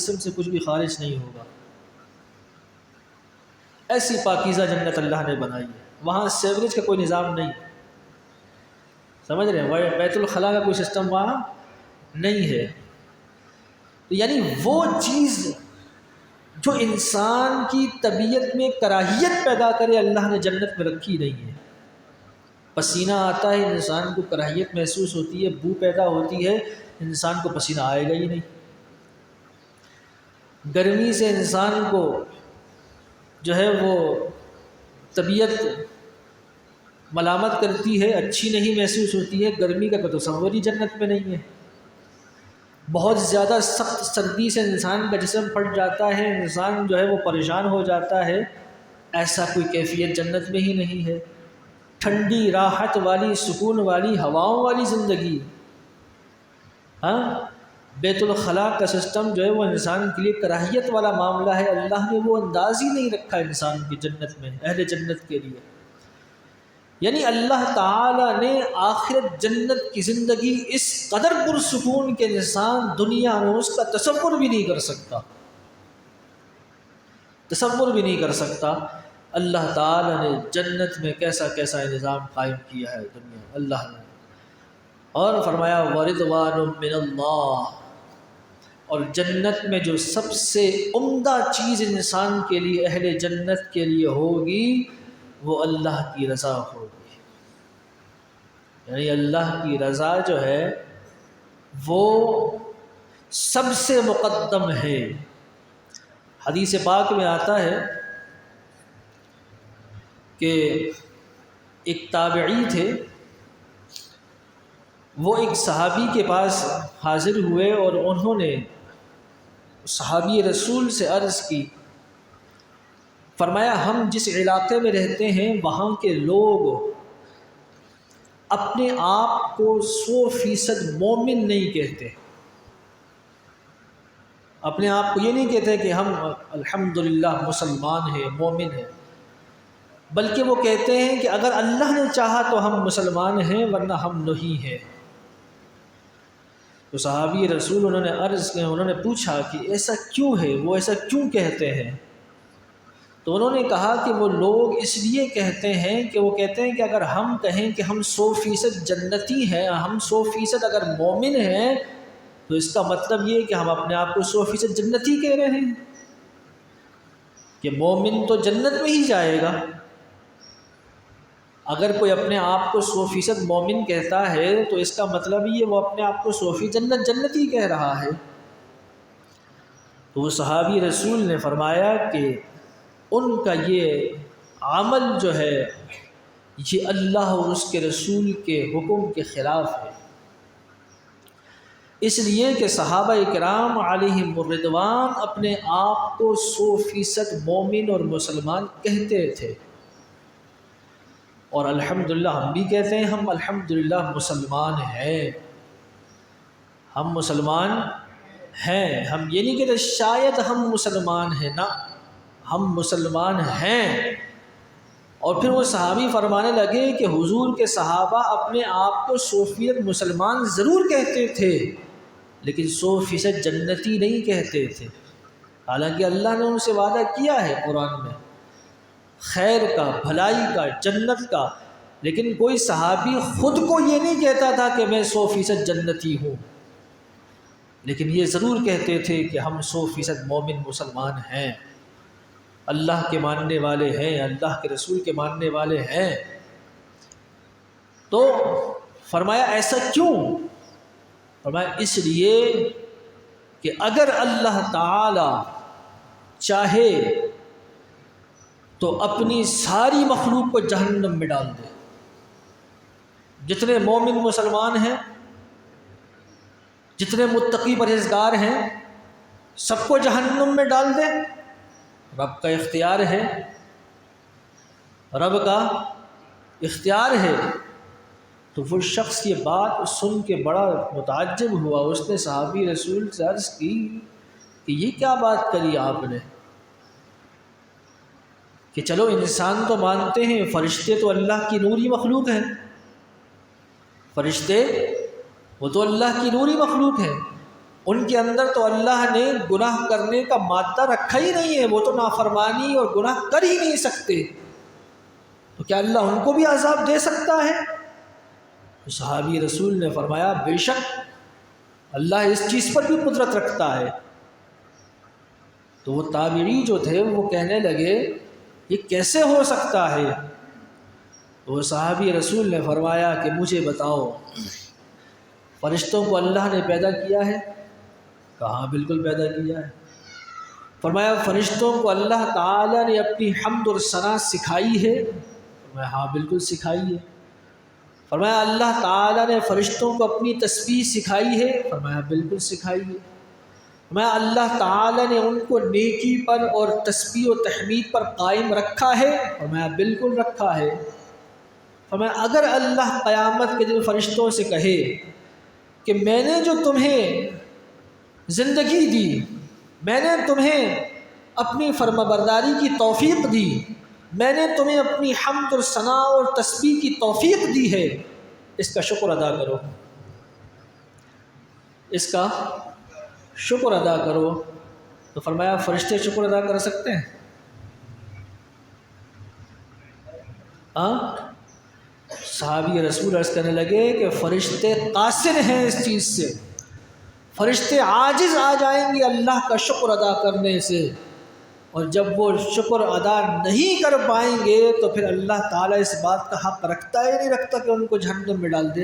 جسم سے کچھ بھی خارج نہیں ہوگا۔ ایسی پاکیزہ جنت اللہ نے بنائی ہے، وہاں سیوریج کا کوئی نظام نہیں، سمجھ رہے ہیں، بیت الخلاء کا کوئی سسٹم وہاں نہیں ہے۔ تو یعنی وہ چیز جو انسان کی طبیعت میں کراہیت پیدا کرے اللہ نے جنت میں رکھی نہیں ہے۔ پسینہ آتا ہے انسان کو کراہیت محسوس ہوتی ہے، بو پیدا ہوتی ہے، انسان کو پسینہ آئے گا ہی نہیں۔ گرمی سے انسان کو جو ہے وہ طبیعت ملامت کرتی ہے، اچھی نہیں محسوس ہوتی ہے، گرمی کا کوئی تصور ہی جنت میں نہیں ہے۔ بہت زیادہ سخت سردی سے انسان کا جسم پھٹ جاتا ہے، انسان جو ہے وہ پریشان ہو جاتا ہے، ایسا کوئی کیفیت جنت میں ہی نہیں ہے۔ ٹھنڈی راحت والی سکون والی ہواؤں والی زندگی، ہاں بیت الخلاء کا سسٹم جو ہے وہ انسان کے لیے کراہیت والا معاملہ ہے۔ اللہ نے وہ انداز ہی نہیں رکھا انسان کی جنت میں، اہل جنت کے لیے۔ یعنی اللہ تعالیٰ نے آخرت جنت کی زندگی اس قدر پرسکون کہ انسان دنیا میں اس کا تصور بھی نہیں کر سکتا، تصور بھی نہیں کر سکتا۔ اللہ تعالیٰ نے جنت میں کیسا کیسا نظام قائم کیا ہے دنیا اللہ نے، اور فرمایا وَرِضْوَانٌ مِّنَ اللَّهِ، اور جنت میں جو سب سے عمدہ چیز انسان کے لیے، اہل جنت کے لیے ہوگی، وہ اللہ کی رضا ہوگی۔ یعنی اللہ کی رضا جو ہے وہ سب سے مقدم ہے۔ حدیث پاک میں آتا ہے کہ ایک تابعی تھے، وہ ایک صحابی کے پاس حاضر ہوئے اور انہوں نے صحابی رسول سے عرض کی، فرمایا ہم جس علاقے میں رہتے ہیں وہاں کے لوگ اپنے آپ کو 100% مومن نہیں کہتے، اپنے آپ کو یہ نہیں کہتے کہ ہم الحمدللہ مسلمان ہیں، مومن ہیں، بلکہ وہ کہتے ہیں کہ اگر اللہ نے چاہا تو ہم مسلمان ہیں ورنہ ہم نہیں ہیں۔ تو صحابی رسول انہوں نے عرض کیا، انہوں نے پوچھا کہ ایسا کیوں ہے، وہ ایسا کیوں کہتے ہیں؟ تو انہوں نے کہا کہ وہ لوگ اس لیے کہتے ہیں کہ وہ کہتے ہیں کہ اگر ہم کہیں کہ ہم 100% جنتی ہیں، ہم 100% اگر مومن ہیں، تو اس کا مطلب یہ کہ ہم اپنے آپ کو 100% جنتی کہہ رہے ہیں، کہ مومن تو جنت میں ہی جائے گا۔ اگر کوئی اپنے آپ کو 100% مومن کہتا ہے تو اس کا مطلب یہ وہ اپنے آپ کو 100% جنتی کہہ رہا ہے۔ تو وہ صحابی رسول نے فرمایا کہ ان کا یہ عمل جو ہے یہ اللہ اور اس کے رسول کے حکم کے خلاف ہے، اس لیے کہ صحابہ کرام علیہم الرضوان اپنے آپ کو 100% مومن اور مسلمان کہتے تھے، اور الحمدللہ ہم بھی کہتے ہیں ہم الحمدللہ مسلمان ہیں، ہم مسلمان ہیں، ہم یہ نہیں کہتے شاید ہم مسلمان ہیں، نہ ہم مسلمان ہیں۔ اور پھر وہ صحابی فرمانے لگے کہ حضور کے صحابہ اپنے آپ کو 100% مسلمان ضرور کہتے تھے لیکن 100% جنتی نہیں کہتے تھے، حالانکہ اللہ نے ان سے وعدہ کیا ہے قرآن میں خیر کا، بھلائی کا، جنت کا، لیکن کوئی صحابی خود کو یہ نہیں کہتا تھا کہ میں 100% جنتی ہوں، لیکن یہ ضرور کہتے تھے کہ ہم 100% مومن مسلمان ہیں، اللہ کے ماننے والے ہیں، اللہ کے رسول کے ماننے والے ہیں۔ تو فرمایا ایسا کیوں؟ فرمایا اس لیے کہ اگر اللہ تعالی چاہے تو اپنی ساری مخلوق کو جہنم میں ڈال دے، جتنے مومن مسلمان ہیں، جتنے متقی پرہیزگار ہیں، سب کو جہنم میں ڈال دے، رب کا اختیار ہے، رب کا اختیار ہے۔ تو وہ شخص یہ بات سن کے بڑا متعجب ہوا، اس نے صحابی رسول سے عرض کی کہ یہ کیا بات کری آپ نے، کہ چلو انسان تو مانتے ہیں، فرشتے تو اللہ کی نوری مخلوق ہیں، فرشتے وہ تو اللہ کی نوری مخلوق ہیں، ان کے اندر تو اللہ نے گناہ کرنے کا مادہ رکھا ہی نہیں ہے، وہ تو نافرمانی اور گناہ کر ہی نہیں سکتے، تو کیا اللہ ان کو بھی عذاب دے سکتا ہے؟ تو صحابی رسول نے فرمایا بے شک اللہ اس چیز پر بھی قدرت رکھتا ہے۔ تو وہ تابعی جو تھے وہ کہنے لگے یہ کیسے ہو سکتا ہے؟ تو وہ صحابی رسول نے فرمایا کہ مجھے بتاؤ فرشتوں کو اللہ نے پیدا کیا ہے؟ کہا بالکل پیدا کیا ہے۔ فرمایا فرشتوں کو اللہ تعالیٰ نے اپنی حمد اور ثنا سکھائی ہے؟ فرمایا ہاں بالکل سکھائی ہے۔ فرمایا اللہ تعالیٰ نے فرشتوں کو اپنی تسبیح سکھائی ہے؟ فرمایا بالکل سکھائی ہے۔ فرمایا اللہ تعالیٰ نے ان کو نیکی پر اور تسبیح و تحمید پر قائم رکھا ہے؟ فرمایا بالکل رکھا ہے۔ فرمایا اگر اللہ قیامت کے دن فرشتوں سے کہے کہ میں نے جو تمہیں زندگی دی، میں نے تمہیں اپنی فرمانبرداری کی توفیق دی، میں نے تمہیں اپنی حمد اور ثنا اور تسبیح کی توفیق دی ہے، اس کا شکر ادا کرو، اس کا شکر ادا کرو، تو فرمایا فرشتے شکر ادا کر سکتے ہیں؟ صحابی رسول عرض کرنے لگے کہ فرشتے قاصر ہیں اس چیز سے، فرشتے عاجز آ جائیں گے اللہ کا شکر ادا کرنے سے، اور جب وہ شکر ادا نہیں کر پائیں گے تو پھر اللہ تعالیٰ اس بات کا حق رکھتا ہے نہیں رکھتا کہ ان کو جہنم میں ڈال دے؟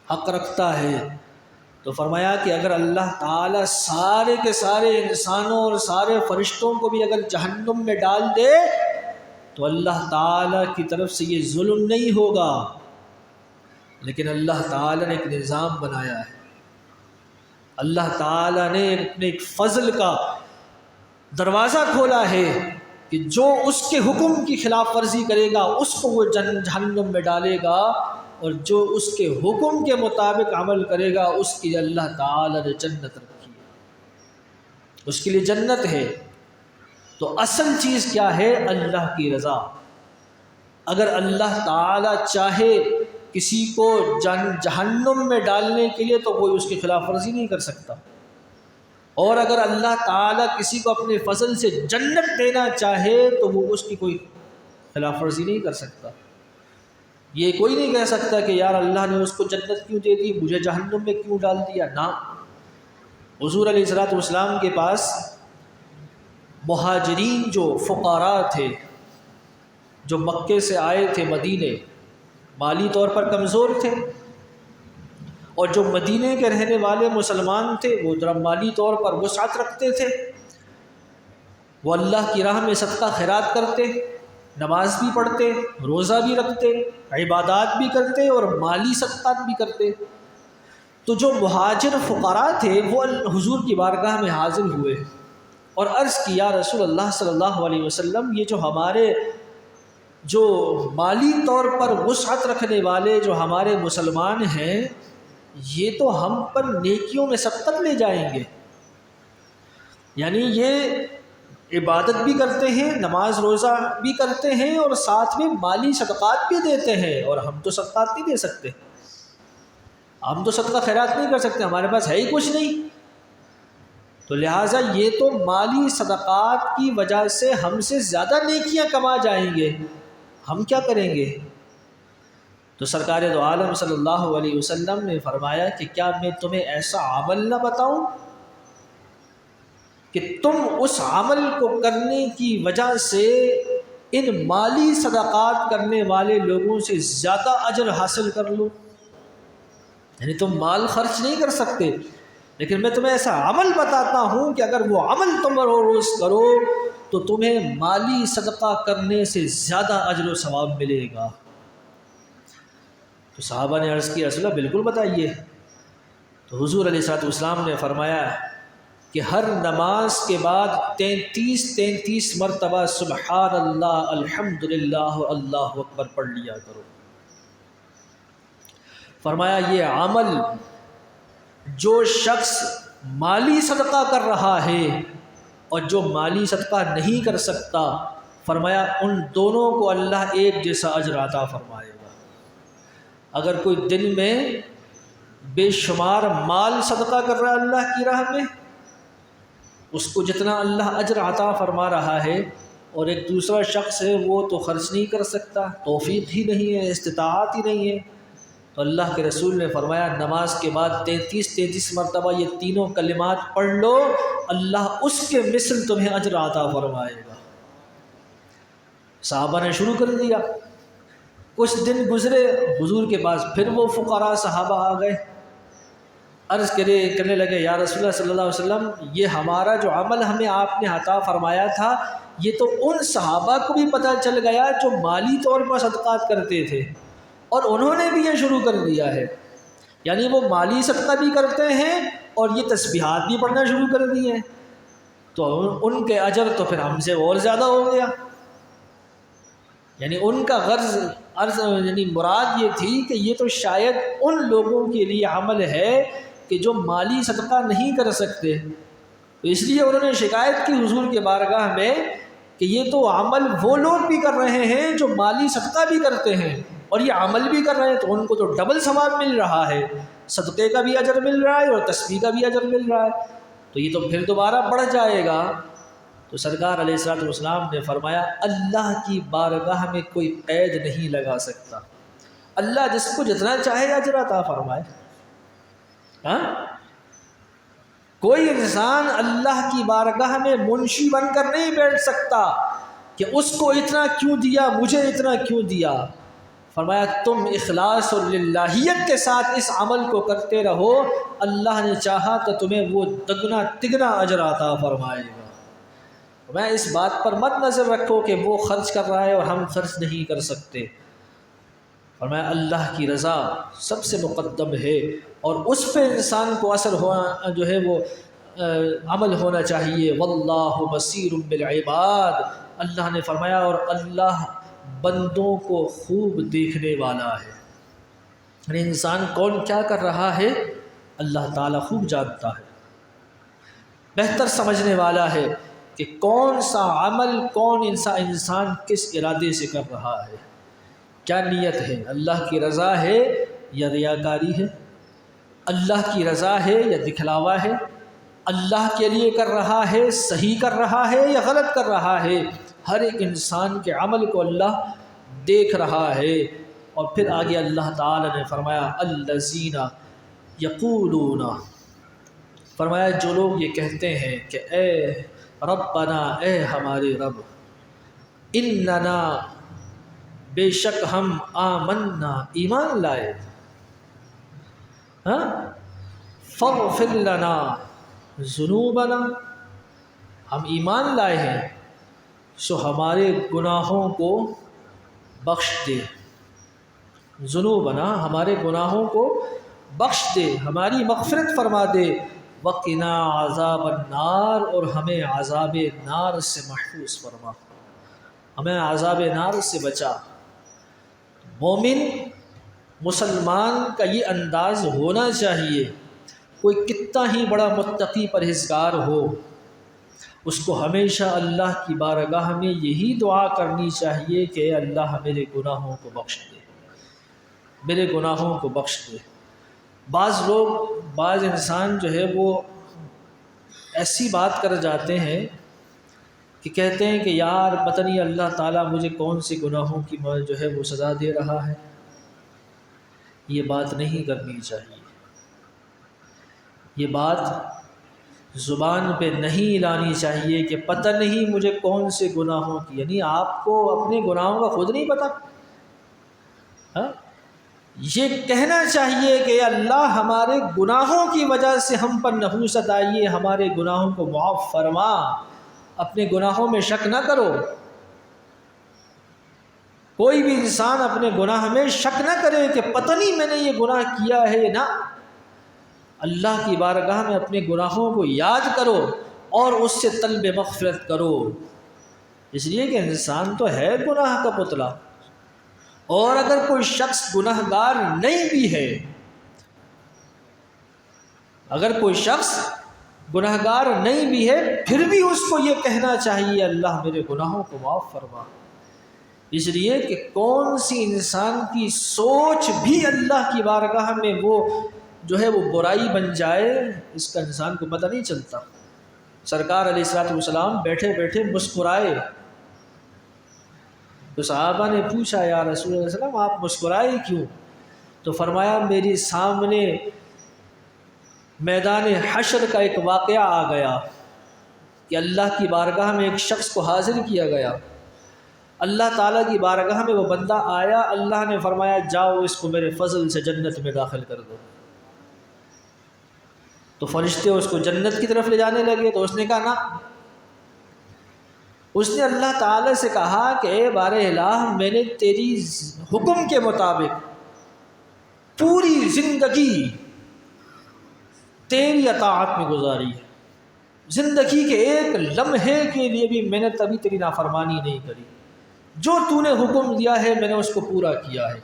حق رکھتا ہے۔ تو فرمایا کہ اگر اللہ تعالیٰ سارے کے سارے انسانوں اور سارے فرشتوں کو بھی اگر جہنم میں ڈال دے تو اللہ تعالیٰ کی طرف سے یہ ظلم نہیں ہوگا، لیکن اللہ تعالیٰ نے ایک نظام بنایا ہے، اللہ تعالیٰ نے اپنے ایک فضل کا دروازہ کھولا ہے کہ جو اس کے حکم کی خلاف ورزی کرے گا اس کو وہ جہنم میں ڈالے گا، اور جو اس کے حکم کے مطابق عمل کرے گا اس کے لیے اللہ تعالیٰ نے جنت رکھی ہے، اس کے لیے جنت ہے۔ تو اصل چیز کیا ہے؟ اللہ کی رضا۔ اگر اللہ تعالیٰ چاہے کسی کو جہنم میں ڈالنے کے لیے تو کوئی اس کی خلاف ورزی نہیں کر سکتا، اور اگر اللہ تعالیٰ کسی کو اپنے فضل سے جنت دینا چاہے تو وہ اس کی کوئی خلاف ورزی نہیں کر سکتا۔ یہ کوئی نہیں کہہ سکتا کہ یار اللہ نے اس کو جنت کیوں دے دی، مجھے جہنم میں کیوں ڈال دیا، نہ۔ حضور علیہ الصلوۃ والسلام کے پاس مہاجرین جو فقراء تھے، جو مکے سے آئے تھے مدینے، مالی طور پر کمزور تھے، اور جو مدینے کے رہنے والے مسلمان تھے وہ ذرا مالی طور پر وسعت رکھتے تھے، وہ اللہ کی راہ میں صدقہ خیرات کرتے، نماز بھی پڑھتے، روزہ بھی رکھتے، عبادات بھی کرتے اور مالی صدقات بھی کرتے۔ تو جو مہاجر فقراء تھے وہ حضور کی بارگاہ میں حاضر ہوئے اور عرض کیا رسول اللہ صلی اللہ علیہ وسلم، یہ جو ہمارے جو مالی طور پر وسعت رکھنے والے جو ہمارے مسلمان ہیں یہ تو ہم پر نیکیوں میں سبقت لے جائیں گے، یعنی یہ عبادت بھی کرتے ہیں، نماز روزہ بھی کرتے ہیں اور ساتھ میں مالی صدقات بھی دیتے ہیں، اور ہم تو صدقات نہیں دے سکتے، ہم تو صدقہ خیرات نہیں کر سکتے، ہمارے پاس ہے ہی کچھ نہیں، تو لہٰذا یہ تو مالی صدقات کی وجہ سے ہم سے زیادہ نیکیاں کما جائیں گے، ہم کیا کریں گے؟ تو سرکار دو عالم صلی اللہ علیہ وسلم نے فرمایا کہ کیا میں تمہیں ایسا عمل نہ بتاؤں کہ تم اس عمل کو کرنے کی وجہ سے ان مالی صدقات کرنے والے لوگوں سے زیادہ اجر حاصل کر لو؟ یعنی تم مال خرچ نہیں کر سکتے، لیکن میں تمہیں ایسا عمل بتاتا ہوں کہ اگر وہ عمل تم روز کرو تو تمہیں مالی صدقہ کرنے سے زیادہ اجر و ثواب ملے گا۔ تو صحابہ نے عرض کیا رسول اللہ بالکل بتائیے۔ تو حضور علیہ السلام نے فرمایا کہ ہر نماز کے بعد 33 مرتبہ سبحان اللہ، الحمدللہ، اللہ اکبر پڑھ لیا کرو۔ فرمایا یہ عمل جو شخص مالی صدقہ کر رہا ہے اور جو مالی صدقہ نہیں کر سکتا، فرمایا ان دونوں کو اللہ ایک جیسا اجر عطا فرمائے گا۔ اگر کوئی دن میں بے شمار مال صدقہ کر رہا ہے اللہ کی راہ میں، اس کو جتنا اللہ اجر عطا فرما رہا ہے، اور ایک دوسرا شخص ہے وہ تو خرچ نہیں کر سکتا، توفیق ہی نہیں ہے، استطاعت ہی نہیں ہے، تو اللہ کے رسول نے فرمایا نماز کے بعد 33 مرتبہ یہ تینوں کلمات پڑھ لو، اللہ اس کے مثل تمہیں اجر عطا فرمائے گا۔ صحابہ نے شروع کر دیا، کچھ دن گزرے، حضور کے پاس پھر وہ فقراء صحابہ آ گئے، عرض کرنے لگے یا رسول اللہ صلی اللہ علیہ وسلم، یہ ہمارا جو عمل ہمیں آپ نے عطا فرمایا تھا، یہ تو ان صحابہ کو بھی پتہ چل گیا جو مالی طور پر صدقات کرتے تھے، اور انہوں نے بھی یہ شروع کر دیا ہے، یعنی وہ مالی صدقہ بھی کرتے ہیں اور یہ تسبیحات بھی پڑھنا شروع کر دیے ہیں، تو ان کے اجر تو پھر ہم سے اور زیادہ ہو گیا۔ یعنی ان کا عرض یعنی مراد یہ تھی کہ یہ تو شاید ان لوگوں کے لیے عمل ہے کہ جو مالی صدقہ نہیں کر سکتے، تو اس لیے انہوں نے شکایت کی حضور کے بارگاہ میں کہ یہ تو عمل وہ لوگ بھی کر رہے ہیں جو مالی صدقہ بھی کرتے ہیں اور یہ عمل بھی کر رہے ہیں، تو ان کو تو ڈبل ثواب مل رہا ہے، صدقے کا بھی اجر مل رہا ہے اور تسبیح کا بھی اجر مل رہا ہے، تو یہ تو پھر دوبارہ بڑھ جائے گا۔ تو سرکار علیہ الصلوۃ والسلام نے فرمایا اللہ کی بارگاہ میں کوئی قید نہیں لگا سکتا، اللہ جس کو جتنا چاہے اجر عطا فرمائے۔ ہاں، کوئی انسان اللہ کی بارگاہ میں منشی بن کر نہیں بیٹھ سکتا کہ اس کو اتنا کیوں دیا، مجھے اتنا کیوں دیا۔ فرمایا تم اخلاص اور للہیت کے ساتھ اس عمل کو کرتے رہو، اللہ نے چاہا تو تمہیں وہ دگنا تگنا اجر عطا فرمائے گا۔ میں اس بات پر مت نظر رکھو کہ وہ خرچ کر رہا ہے اور ہم خرچ نہیں کر سکتے، فرمایا اللہ کی رضا سب سے مقدم ہے، اور اس پہ انسان کو اثر ہونا جو ہے وہ عمل ہونا چاہیے۔ واللہ بصیر بالعباد، اللہ نے فرمایا اور اللہ بندوں کو خوب دیکھنے والا ہے، یعنی انسان کون کیا کر رہا ہے اللہ تعالیٰ خوب جانتا ہے، بہتر سمجھنے والا ہے کہ کون سا عمل کون انسان کس ارادے سے کر رہا ہے، کیا نیت ہے، اللہ کی رضا ہے یا ریاکاری ہے، اللہ کی رضا ہے یا دکھلاوا ہے، اللہ کے لیے کر رہا ہے، صحیح کر رہا ہے یا غلط کر رہا ہے۔ ہر ایک انسان کے عمل کو اللہ دیکھ رہا ہے۔ اور پھر آگے اللہ تعالی نے فرمایا الذین یقولون، فرمایا جو لوگ یہ کہتے ہیں کہ اے ربنا، اے ہمارے رب، اننا، بے شک ہم، آمنا، ایمان لائے، فاغفر لنا ذنوبنا، ہم ایمان لائے ہیں سو ہمارے گناہوں کو بخش دے، ذنوبنا، ہمارے گناہوں کو بخش دے، ہماری مغفرت فرما دے، وقنا عذاب النار، اور ہمیں عذاب نار سے محفوظ فرما، ہمیں عذاب نار سے بچا۔ مومن مسلمان کا یہ انداز ہونا چاہیے، کوئی کتنا ہی بڑا متقی پرہیزگار ہو، اس کو ہمیشہ اللہ کی بارگاہ میں یہی دعا کرنی چاہیے کہ اے اللہ میرے گناہوں کو بخش دے، میرے گناہوں کو بخش دے۔ بعض انسان جو ہے وہ ایسی بات کر جاتے ہیں کہ کہتے ہیں کہ یار پتہ نہیں اللہ تعالیٰ مجھے کون سے گناہوں کی جو ہے وہ سزا دے رہا ہے۔ یہ بات نہیں کرنی چاہیے، یہ بات زبان پہ نہیں لانی چاہیے کہ پتہ نہیں مجھے کون سے گناہوں کی، یعنی آپ کو اپنے گناہوں کا خود نہیں پتہ۔ ہاں، یہ کہنا چاہیے کہ اللہ ہمارے گناہوں کی وجہ سے ہم پر نحوست آئیے، ہمارے گناہوں کو معاف فرما، اپنے گناہوں میں شک نہ کرو۔ کوئی بھی انسان اپنے گناہ میں شک نہ کرے کہ پتہ نہیں میں نے یہ گناہ کیا ہے، نہ، اللہ کی بارگاہ میں اپنے گناہوں کو یاد کرو اور اس سے طلب مغفرت کرو، اس لیے کہ انسان تو ہے گناہ کا پتلا، اور اگر کوئی شخص گناہ گار نہیں بھی ہے، اگر کوئی شخص گناہ گار نہیں بھی ہے پھر بھی اس کو یہ کہنا چاہیے اللہ میرے گناہوں کو معاف فرما، اس لیے کہ کون سی انسان کی سوچ بھی اللہ کی بارگاہ میں وہ جو ہے وہ برائی بن جائے اس کا انسان کو پتہ نہیں چلتا۔ سرکار علیہ الصلوۃ والسلام بیٹھے بیٹھے مسکرائے، تو صحابہ نے پوچھا یا رسول اللہ صلی اللہ علیہ وسلم آپ مسکرائے کیوں؟ تو فرمایا میرے سامنے میدان حشر کا ایک واقعہ آ گیا کہ اللہ کی بارگاہ میں ایک شخص کو حاضر کیا گیا، اللہ تعالیٰ کی بارگاہ میں وہ بندہ آیا، اللہ نے فرمایا جاؤ اس کو میرے فضل سے جنت میں داخل کر دو۔ تو فرشتے اس کو جنت کی طرف لے جانے لگے، تو اس نے کہا نہ، اس نے اللہ تعالیٰ سے کہا کہ اے بار الہ، میں نے تیری حکم کے مطابق پوری زندگی تیری اطاعت میں گزاری ہے، زندگی کے ایک لمحے کے لیے بھی میں نے تبھی تیری نافرمانی نہیں کری، جو تو نے حکم دیا ہے میں نے اس کو پورا کیا ہے،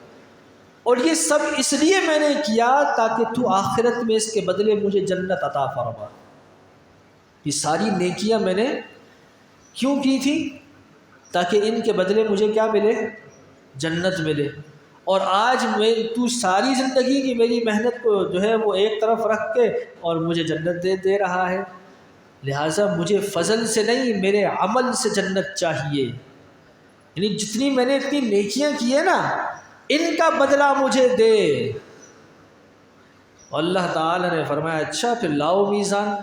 اور یہ سب اس لیے میں نے کیا تاکہ تو آخرت میں اس کے بدلے مجھے جنت عطا فرما۔ یہ ساری نیکیاں میں نے کیوں کی تھی؟ تاکہ ان کے بدلے مجھے کیا ملے؟ جنت ملے۔ اور آج میں تو ساری زندگی کی میری محنت کو جو ہے وہ ایک طرف رکھ کے اور مجھے جنت دے رہا ہے، لہٰذا مجھے فضل سے نہیں میرے عمل سے جنت چاہیے، یعنی جتنی میں نے اتنی نیکیاں کی ہیں نا ان کا بدلہ مجھے دے۔ اللہ تعالی نے فرمایا اچھا پھر لاؤ میزان،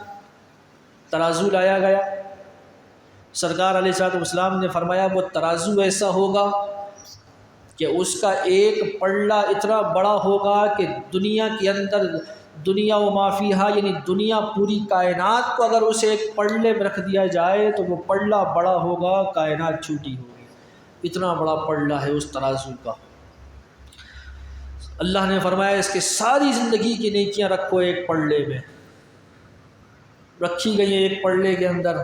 ترازو لایا گیا۔ سرکار علیہ الصلوۃ والسلام نے فرمایا وہ ترازو ایسا ہوگا کہ اس کا ایک پلڑا اتنا بڑا ہوگا کہ دنیا کے اندر دنیا و ما فیہا، یعنی دنیا پوری کائنات کو اگر اسے ایک پلڑے میں رکھ دیا جائے تو وہ پلڑا بڑا ہوگا، کائنات چھوٹی ہوگی، اتنا بڑا پلڑا ہے اس ترازو کا۔ اللہ نے فرمایا اس کے ساری زندگی کی نیکیاں رکھو ایک پلڑے میں، رکھی گئی ہیں ایک پلڑے کے اندر۔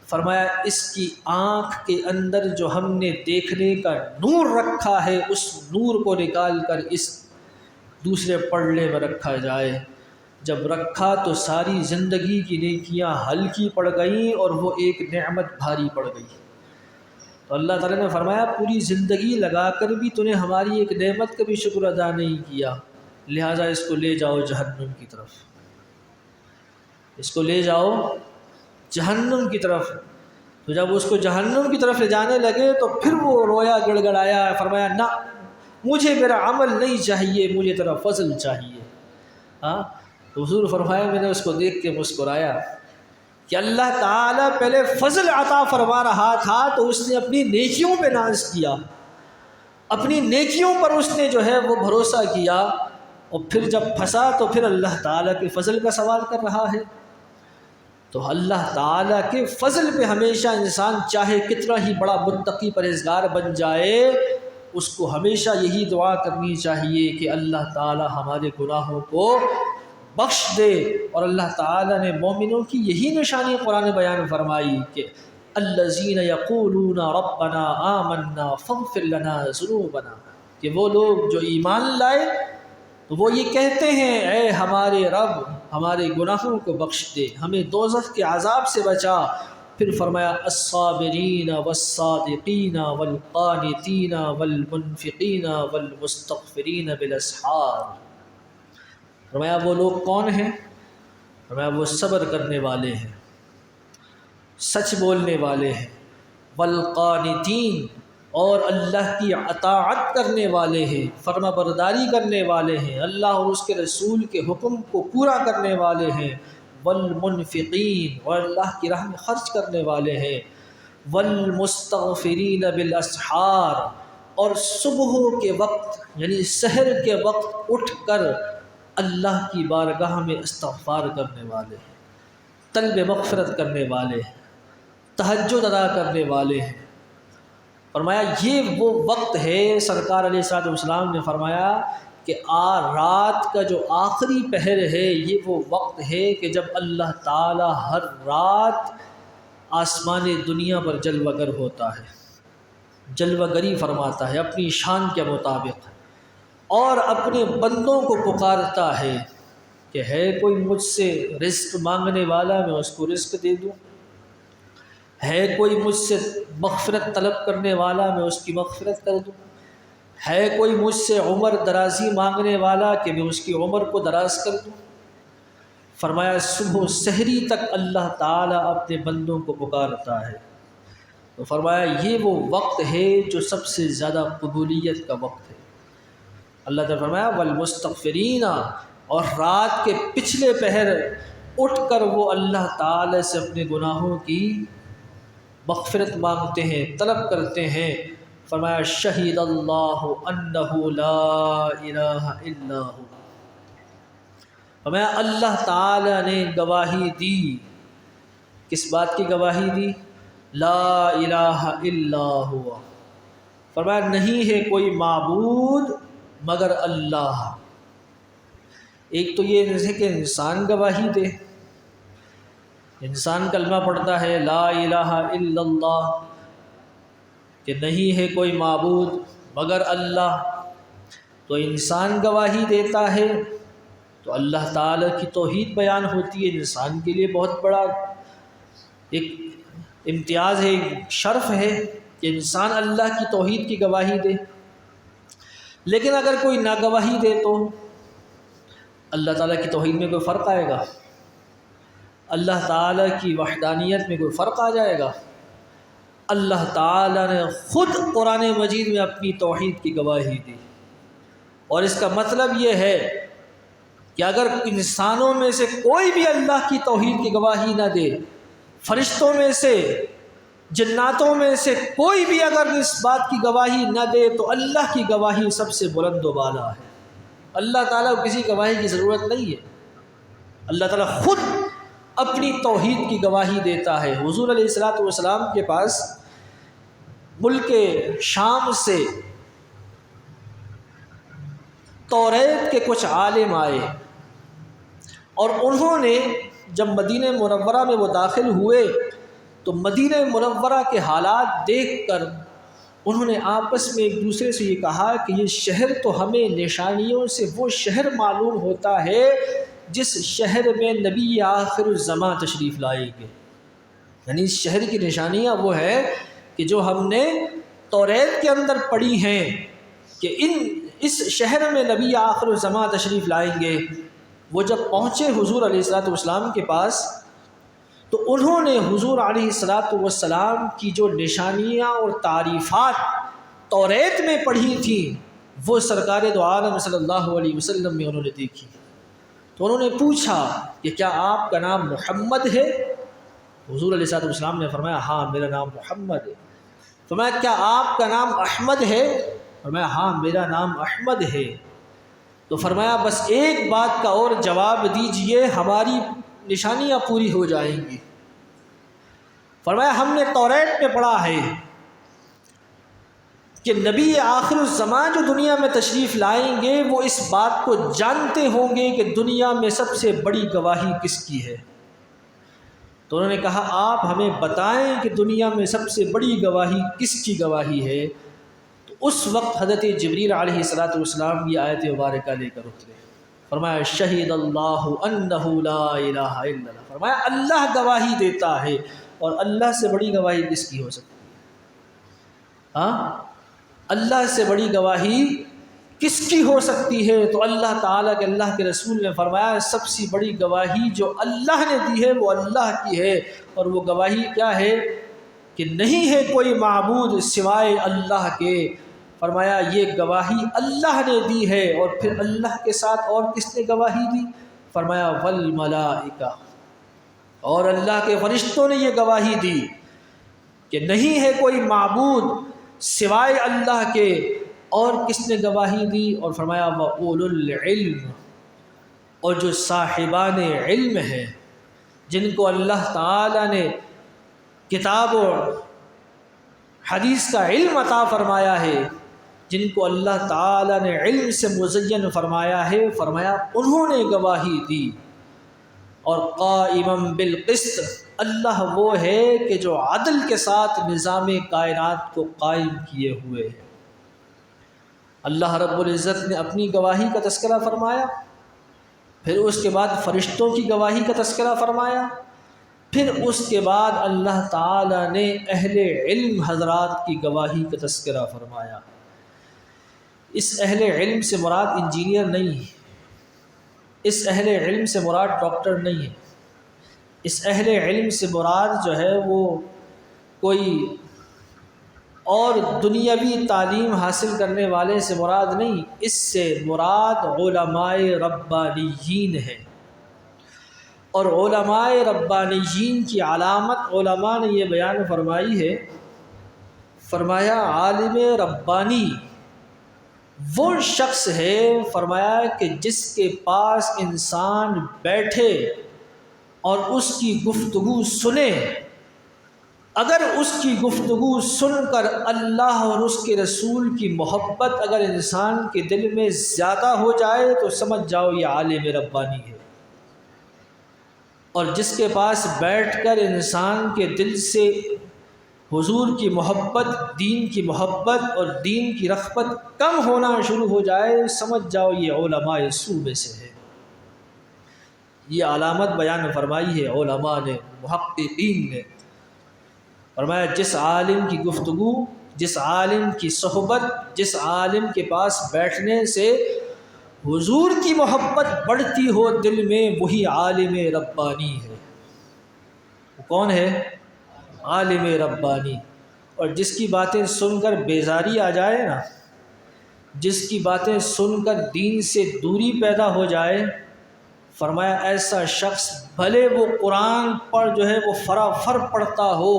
فرمایا اس کی آنکھ کے اندر جو ہم نے دیکھنے کا نور رکھا ہے اس نور کو نکال کر اس دوسرے پلڑے میں رکھا جائے۔ جب رکھا تو ساری زندگی کی نیکیاں ہلکی پڑ گئیں اور وہ ایک نعمت بھاری پڑ گئی۔ تو اللہ تعالیٰ نے فرمایا پوری زندگی لگا کر بھی تو نے ہماری ایک نعمت کا بھی شکر ادا نہیں کیا، لہٰذا اس کو لے جاؤ جہنم کی طرف، اس کو لے جاؤ جہنم کی طرف۔ تو جب اس کو جہنم کی طرف لے جانے لگے تو پھر وہ رویا گڑ گڑایا، فرمایا نہ مجھے میرا عمل نہیں چاہیے، مجھے تیرا فضل چاہیے۔ تو حضور فرمایا میں نے اس کو دیکھ کے مسکرایا کہ اللہ تعالیٰ پہلے فضل عطا فرما رہا تھا تو اس نے اپنی نیکیوں پہ ناز کیا، اپنی نیکیوں پر اس نے جو ہے وہ بھروسہ کیا، اور پھر جب پھنسا تو پھر اللہ تعالیٰ کے فضل کا سوال کر رہا ہے۔ تو اللہ تعالیٰ کے فضل پہ ہمیشہ انسان چاہے کتنا ہی بڑا متقی پرہیزگار بن جائے، اس کو ہمیشہ یہی دعا کرنی چاہیے کہ اللہ تعالیٰ ہمارے گناہوں کو بخش دے۔ اور اللہ تعالیٰ نے مومنوں کی یہی نشانی قرآن بیان فرمائی کہ الذین یقولون ربنا آمنا فاغفر لنا ذنوبنا، کہ وہ لوگ جو ایمان لائے تو وہ یہ کہتے ہیں اے ہمارے رب ہمارے گناہوں کو بخش دے، ہمیں دوزخ کے عذاب سے بچا۔ پھر فرمایا الصابرین والصادقین والقانتین والمنفقین والمستغفرین بالاسحار، فرمایا وہ لوگ کون ہیں؟ فرمایا وہ صبر کرنے والے ہیں، سچ بولنے والے ہیں، والقانتین اور اللہ کی اطاعت کرنے والے ہیں، فرما برداری کرنے والے ہیں، اللہ اور اس کے رسول کے حکم کو پورا کرنے والے ہیں، والمنفقین اور اللہ کی راہ میں خرچ کرنے والے ہیں، والمستغفرین بالاسحار اور صبح کے وقت یعنی سحر کے وقت اٹھ کر اللہ کی بارگاہ میں استغفار کرنے والے ہیں، طلب مغفرت کرنے والے ہیں، تہجد ادا کرنے والے ہیں۔ فرمایا یہ وہ وقت ہے، سرکار علیہ الصلوۃ والسلام نے فرمایا کہ رات کا جو آخری پہر ہے یہ وہ وقت ہے کہ جب اللہ تعالی ہر رات آسمان دنیا پر جلوہ گر ہوتا ہے، جلوہ گری فرماتا ہے اپنی شان کے مطابق، اور اپنے بندوں کو پکارتا ہے کہ ہے کوئی مجھ سے رزق مانگنے والا میں اس کو رزق دے دوں، ہے کوئی مجھ سے مغفرت طلب کرنے والا میں اس کی مغفرت کر دوں، ہے کوئی مجھ سے عمر درازی مانگنے والا کہ میں اس کی عمر کو دراز کر دوں؟ فرمایا صبح و سحری تک اللہ تعالیٰ اپنے بندوں کو پکارتا ہے۔ تو فرمایا یہ وہ وقت ہے جو سب سے زیادہ قبولیت کا وقت ہے۔ اللہ تعالیٰ فرمایا والمستغفرین، اور رات کے پچھلے پہر اٹھ کر وہ اللہ تعالیٰ سے اپنے گناہوں کی مغفرت مانگتے ہیں، طلب کرتے ہیں۔ فرمایا شہید اللہ انہ لا الہ الا ہو، فرمایا اللہ تعالیٰ نے گواہی دی۔ کس بات کی گواہی دی؟ لا الہ الا ہوا، فرمایا نہیں ہے کوئی معبود مگر اللہ۔ ایک تو یہ ہے کہ انسان گواہی دے، انسان کلمہ پڑھتا ہے لا الہ الا اللہ، کہ نہیں ہے کوئی معبود مگر اللہ، تو انسان گواہی دیتا ہے تو اللہ تعالیٰ کی توحید بیان ہوتی ہے۔ انسان کے لیے بہت بڑا ایک امتیاز ہے، ایک شرف ہے کہ انسان اللہ کی توحید کی گواہی دے۔ لیکن اگر کوئی نہ گواہی دے تو اللہ تعالیٰ کی توحید میں کوئی فرق آئے گا؟ اللہ تعالیٰ کی وحدانیت میں کوئی فرق آ جائے گا؟ اللہ تعالیٰ نے خود قرآن مجید میں اپنی توحید کی گواہی دی، اور اس کا مطلب یہ ہے کہ اگر انسانوں میں سے کوئی بھی اللہ کی توحید کی گواہی نہ دے، فرشتوں میں سے، جناتوں میں سے کوئی بھی اگر اس بات کی گواہی نہ دے تو اللہ کی گواہی سب سے بلند و بالا ہے۔ اللہ تعالیٰ کو کسی گواہی کی ضرورت نہیں ہے، اللہ تعالیٰ خود اپنی توحید کی گواہی دیتا ہے۔ حضور علیہ الصلوۃ والسلام کے پاس ملک شام سے توریت کے کچھ عالم آئے، اور انہوں نے جب مدینہ منورہ میں وہ داخل ہوئے تو مدینہ منورہ کے حالات دیکھ کر انہوں نے آپس میں ایک دوسرے سے یہ کہا کہ یہ شہر تو ہمیں نشانیوں سے وہ شہر معلوم ہوتا ہے جس شہر میں نبی آخر الزماں تشریف لائیں گے، یعنی اس شہر کی نشانیاں وہ ہے کہ جو ہم نے توریت کے اندر پڑھی ہیں کہ اس شہر میں نبی آخر الزماں تشریف لائیں گے۔ وہ جب پہنچے حضور علیہ الصلوۃ والسلام کے پاس تو انہوں نے حضور علیہ الصلوۃ والسلام کی جو نشانیاں اور تعریفات توریت میں پڑھی تھیں وہ سرکار دو عالم صلی اللہ علیہ وسلم میں انہوں نے دیکھی۔ تو انہوں نے پوچھا کہ کیا آپ کا نام محمد ہے؟ حضور علیہ الصلوۃ والسلام نے فرمایا ہاں میرا نام محمد ہے۔ فرمایا کیا آپ کا نام احمد ہے؟ فرمایا ہاں میرا نام احمد ہے۔ تو فرمایا بس ایک بات کا اور جواب دیجئے، ہماری نشانیاں پوری ہو جائیں گی۔ فرمایا ہم نے توریت میں پڑھا ہے کہ نبی آخر الزمان جو دنیا میں تشریف لائیں گے وہ اس بات کو جانتے ہوں گے کہ دنیا میں سب سے بڑی گواہی کس کی ہے۔ تو انہوں نے کہا آپ ہمیں بتائیں کہ دنیا میں سب سے بڑی گواہی کس کی گواہی ہے؟ تو اس وقت حضرت جبریل علیہ الصلوۃ والسلام یہ آیت مبارکہ لے کر اترے۔ فرمایا شہید اللہ انہ لا الہ الا اللہ، فرمایا اللہ گواہی دیتا ہے، اور اللہ سے بڑی گواہی کس کی ہو سکتی ہے؟ ہاں اللہ سے بڑی گواہی کس کی ہو سکتی ہے؟ تو اللہ تعالیٰ کے اللہ کے رسول نے فرمایا سب سے بڑی گواہی جو اللہ نے دی ہے وہ اللہ کی ہے، اور وہ گواہی کیا ہے؟ کہ نہیں ہے کوئی معبود سوائے اللہ کے۔ فرمایا یہ گواہی اللہ نے دی ہے، اور پھر اللہ کے ساتھ اور کس نے گواہی دی؟ فرمایا والملائکہ، اور اللہ کے فرشتوں نے یہ گواہی دی کہ نہیں ہے کوئی معبود سوائے اللہ کے، اور کس نے گواہی دی؟ اور فرمایا وَأُولُو الْعِلْمِ، اور جو صاحبان علم ہیں جن کو اللہ تعالیٰ نے کتاب و حدیث کا علم عطا فرمایا ہے، جن کو اللہ تعالیٰ نے علم سے مزین فرمایا ہے، فرمایا انہوں نے گواہی دی۔ اور قائمًا بالقسط، اللہ وہ ہے کہ جو عدل کے ساتھ نظام کائنات کو قائم کیے ہوئے ہے۔ اللہ رب العزت نے اپنی گواہی کا تذکرہ فرمایا، پھر اس کے بعد فرشتوں کی گواہی کا تذکرہ فرمایا، پھر اس کے بعد اللہ تعالیٰ نے اہل علم حضرات کی گواہی کا تذکرہ فرمایا۔ اس اہل علم سے مراد انجینئر نہیں ہے، اس اہل علم سے مراد ڈاکٹر نہیں ہے، اس اہل علم سے مراد جو ہے وہ کوئی اور دنیاوی تعلیم حاصل کرنے والے سے مراد نہیں، اس سے مراد علماء ربانیین ہیں۔ اور علماء ربانیین کی علامت علماء نے یہ بیان فرمائی ہے، فرمایا عالم ربانی وہ شخص ہے، فرمایا کہ جس کے پاس انسان بیٹھے اور اس کی گفتگو سنے، اگر اس کی گفتگو سن کر اللہ اور اس کے رسول کی محبت اگر انسان کے دل میں زیادہ ہو جائے تو سمجھ جاؤ یہ عالم ربانی ہے۔ اور جس کے پاس بیٹھ کر انسان کے دل سے حضور کی محبت، دین کی محبت اور دین کی رغبت کم ہونا شروع ہو جائے، سمجھ جاؤ یہ علماء سوء میں سے ہے۔ یہ علامت بیان فرمائی ہے علماء نے، محققین نے، فرمایا جس عالم کی گفتگو، جس عالم کی صحبت، جس عالم کے پاس بیٹھنے سے حضور کی محبت بڑھتی ہو دل میں، وہی عالم ربانی ہے۔ وہ کون ہے؟ عالم ربانی۔ اور جس کی باتیں سن کر بیزاری آ جائے نا، جس کی باتیں سن کر دین سے دوری پیدا ہو جائے، فرمایا ایسا شخص بھلے وہ قرآن پر جو ہے وہ فرافر پڑھتا ہو،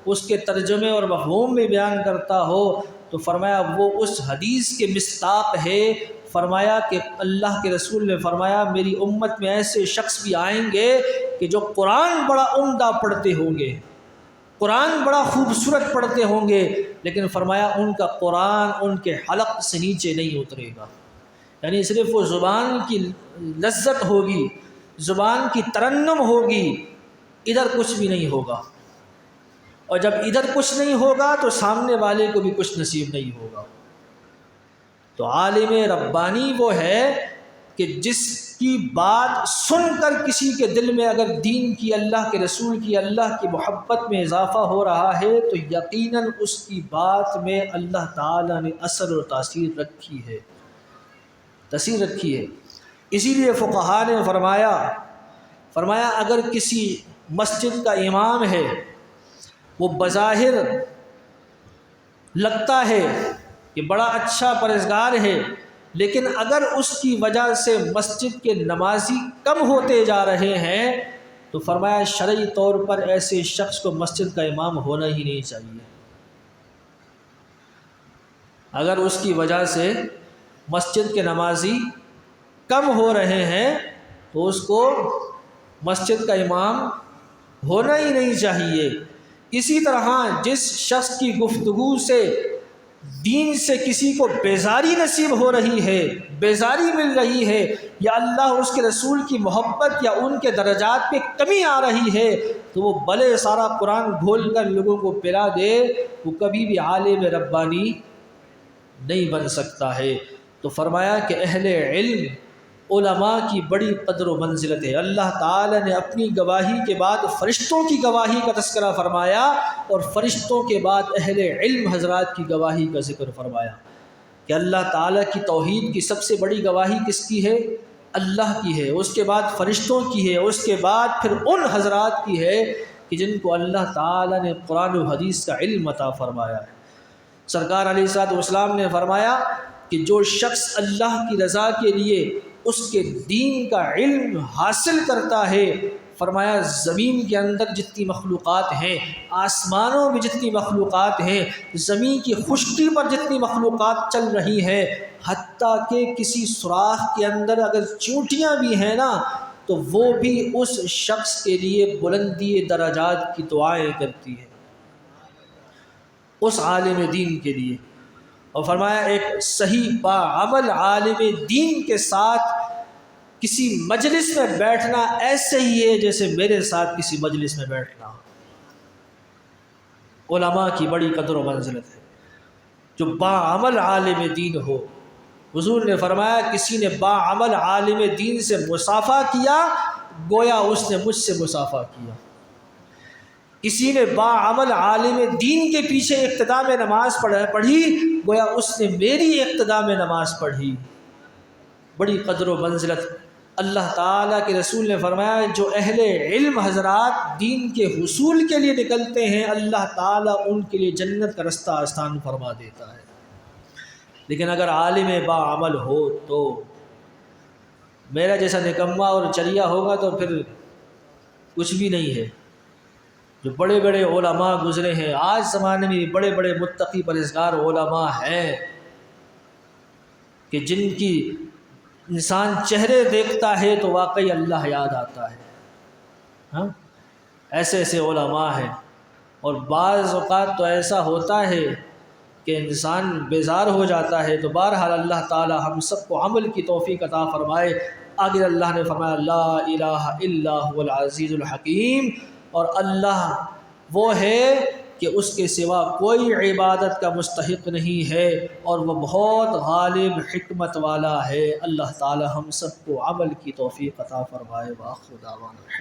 اس کے ترجمے اور مفہوم میں بیان کرتا ہو، تو فرمایا وہ اس حدیث کے مصداق ہے، فرمایا کہ اللہ کے رسول نے فرمایا میری امت میں ایسے شخص بھی آئیں گے کہ جو قرآن بڑا عمدہ پڑھتے ہوں گے، قرآن بڑا خوبصورت پڑھتے ہوں گے، لیکن فرمایا ان کا قرآن ان کے حلق سے نیچے نہیں اترے گا، یعنی صرف وہ زبان کی لذت ہوگی، زبان کی ترنم ہوگی، ادھر کچھ بھی نہیں ہوگا۔ اور جب ادھر کچھ نہیں ہوگا تو سامنے والے کو بھی کچھ نصیب نہیں ہوگا۔ تو عالم ربانی وہ ہے کہ جس کی بات سن کر کسی کے دل میں اگر دین کی، اللہ کے رسول کی، اللہ کی محبت میں اضافہ ہو رہا ہے تو یقیناً اس کی بات میں اللہ تعالیٰ نے اثر اور تاثیر رکھی ہے، تاثیر رکھی ہے۔ اسی لیے فقہاء نے فرمایا اگر کسی مسجد کا امام ہے، وہ بظاہر لگتا ہے کہ بڑا اچھا پرہیزگار ہے، لیکن اگر اس کی وجہ سے مسجد کے نمازی کم ہوتے جا رہے ہیں تو فرمایا شرعی طور پر ایسے شخص کو مسجد کا امام ہونا ہی نہیں چاہیے۔ اگر اس کی وجہ سے مسجد کے نمازی کم ہو رہے ہیں تو اس کو مسجد کا امام ہونا ہی نہیں چاہیے۔ اسی طرح جس شخص کی گفتگو سے دین سے کسی کو بیزاری نصیب ہو رہی ہے، بیزاری مل رہی ہے، یا اللہ اس کے رسول کی محبت یا ان کے درجات پہ کمی آ رہی ہے، تو وہ بھلے سارا قرآن گھول کر لوگوں کو پلا دے، وہ کبھی بھی عالم ربانی نہیں بن سکتا ہے۔ تو فرمایا کہ اہل علم علماء کی بڑی قدر و منزلت ہے۔ اللہ تعالی نے اپنی گواہی کے بعد فرشتوں کی گواہی کا تذکرہ فرمایا، اور فرشتوں کے بعد اہل علم حضرات کی گواہی کا ذکر فرمایا کہ اللہ تعالیٰ کی توحید کی سب سے بڑی گواہی کس کی ہے؟ اللہ کی ہے، اس کے بعد فرشتوں کی ہے، اس کے بعد پھر ان حضرات کی ہے کہ جن کو اللہ تعالیٰ نے قرآن و حدیث کا علم عطا فرمایا ہے۔ سرکار علیہ الصلوۃ والسلام نے فرمایا کہ جو شخص اللہ کی رضا کے لیے اس کے دین کا علم حاصل کرتا ہے، فرمایا زمین کے اندر جتنی مخلوقات ہیں، آسمانوں میں جتنی مخلوقات ہیں، زمین کی خشکی پر جتنی مخلوقات چل رہی ہیں، حتیٰ کہ کسی سوراخ کے اندر اگر چونٹیاں بھی ہیں نا تو وہ بھی اس شخص کے لیے بلندی درجات کی دعائیں کرتی ہیں، اس عالم دین کے لیے۔ اور فرمایا ایک صحیح باعمل عالم دین کے ساتھ کسی مجلس میں بیٹھنا ایسے ہی ہے جیسے میرے ساتھ کسی مجلس میں بیٹھنا۔ علماء کی بڑی قدر و منزلت ہے جو باعمل عالم دین ہو۔ حضور نے فرمایا کسی نے باعمل عالم دین سے مصافحہ کیا، گویا اس نے مجھ سے مصافحہ کیا۔ کسی نے باعمل عالم دین کے پیچھے اقتداء میں نماز پڑھی، گویا اس نے میری اقتداء میں نماز پڑھی۔ بڑی قدر و منزلت اللہ تعالیٰ کے رسول نے فرمایا، جو اہل علم حضرات دین کے حصول کے لیے نکلتے ہیں اللہ تعالیٰ ان کے لیے جنت کا رستہ آسان فرما دیتا ہے۔ لیکن اگر عالم باعمل ہو تو میرا جیسا نکما اور چریا ہوگا تو پھر کچھ بھی نہیں ہے۔ جو بڑے بڑے علماء گزرے ہیں، آج زمانے میں بڑے بڑے متقی پرہیزگار علماء ہیں کہ جن کی انسان چہرے دیکھتا ہے تو واقعی اللہ یاد آتا ہے۔ ہاں، ایسے ایسے علماء ہیں، اور بعض اوقات تو ایسا ہوتا ہے کہ انسان بیزار ہو جاتا ہے۔ تو بہرحال اللہ تعالی ہم سب کو عمل کی توفیق عطا فرمائے۔ آگے اللہ نے فرمایا لا الہ الا هو العزیز الحکیم، اور اللہ وہ ہے کہ اس کے سوا کوئی عبادت کا مستحق نہیں ہے، اور وہ بہت غالب حکمت والا ہے۔ اللہ تعالی ہم سب کو عمل کی توفیق عطا فرمائے۔ وآخر دعوانا